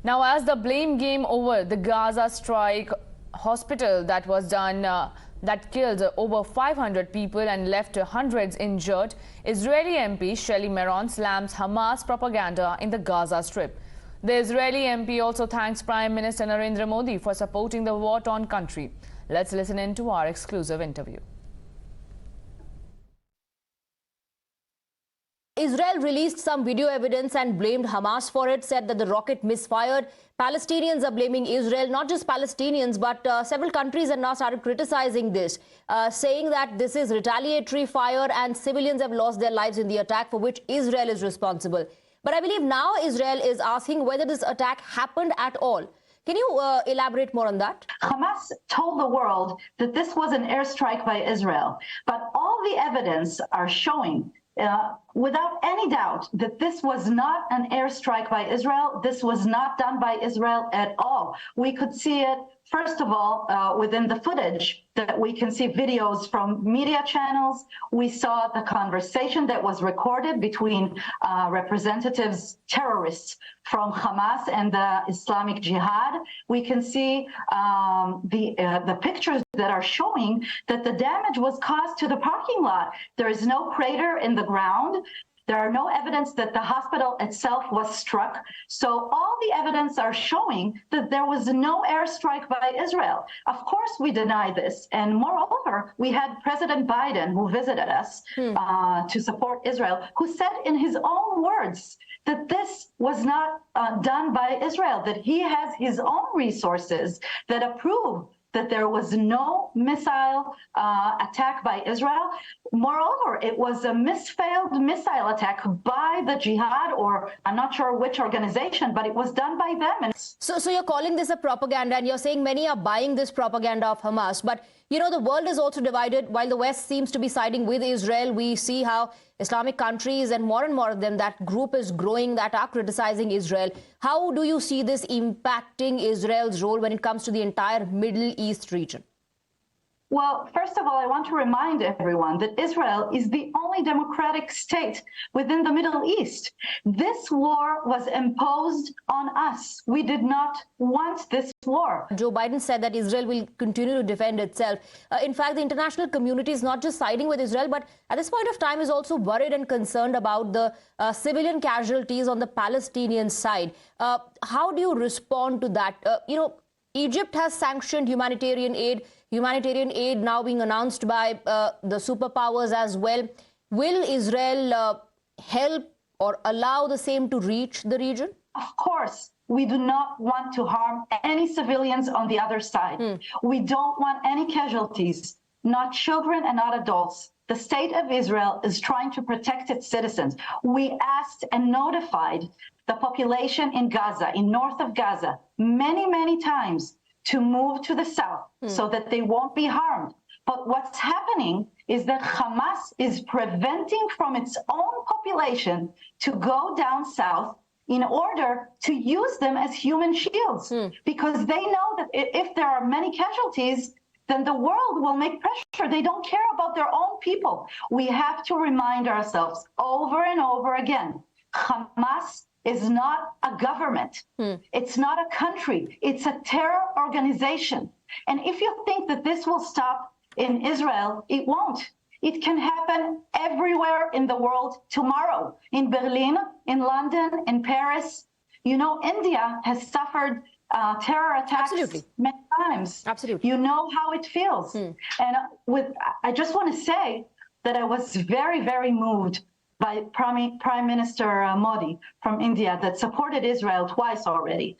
Now, as the blame game over the Gaza strike hospital that killed over 500 people and left hundreds injured, Israeli MP Shelly Meron slams Hamas propaganda in the Gaza Strip. The Israeli MP also thanks Prime Minister Narendra Modi for supporting the war-torn country. Let's listen in to our exclusive interview. Israel released some video evidence and blamed Hamas for it, said that the rocket misfired. Palestinians are blaming Israel, not just Palestinians, but several countries have now started criticizing this, saying that this is retaliatory fire and civilians have lost their lives in the attack for which Israel is responsible. But I believe now Israel is asking whether this attack happened at all. Can you elaborate more on that? Hamas told the world that this was an airstrike by Israel, but all the evidence are showing without any doubt that this was not an airstrike by Israel. This was not done by Israel at all. We could see it, first of all, within the footage that we can see videos from media channels. We saw the conversation that was recorded between representatives, terrorists from Hamas and the Islamic Jihad. We can see the pictures that are showing that the damage was caused to the parking lot. There is no crater in the ground. There are no evidence that the hospital itself was struck. So all the evidence are showing that there was no airstrike by Israel. Of course, we deny this. And moreover, we had President Biden, who visited us to support Israel, who said in his own words that this was not done by Israel, that he has his own resources that approve that there was no missile attack by Israel. Moreover, it was a failed missile attack by the Jihad, or I'm not sure which organization, but it was done by them. And so you're calling this a propaganda, and you're saying many are buying this propaganda of Hamas. But, you know, the world is also divided. While the West seems to be siding with Israel, we see how Islamic countries and more of them, that group is growing, that are criticizing Israel. How do you see this impacting Israel's role when it comes to the entire Middle East region? Well, first of all, I want to remind everyone that Israel is the only democratic state within the Middle East. This war was imposed on us. We did not want this war. Joe Biden said that Israel will continue to defend itself. In fact, the international community is not just siding with Israel, but at this point of time is also worried and concerned about the civilian casualties on the Palestinian side. How do you respond to that? Egypt has sanctioned humanitarian aid now being announced by the superpowers as well. Will Israel help or allow the same to reach the region? Of course. We do not want to harm any civilians on the other side. We don't want any casualties, not children and not adults. The state of Israel is trying to protect its citizens. We asked and notified the population in Gaza, in north of Gaza, many times to move to the south so that they won't be harmed. But what's happening is that Hamas is preventing from its own population to go down south in order to use them as human shields, because they know that if there are many casualties, then the world will make pressure. They don't care about their own people. We have to remind ourselves over and over again, Hamas is not a government. It's not a country. It's a terror organization. And if you think that this will stop in Israel, it won't. It can happen everywhere in the world tomorrow, in Berlin, in London, in Paris. You know, India has suffered terror attacks many times. Absolutely. You know how it feels. And I just want to say that I was very moved by Prime Minister Modi from India that supported Israel twice already.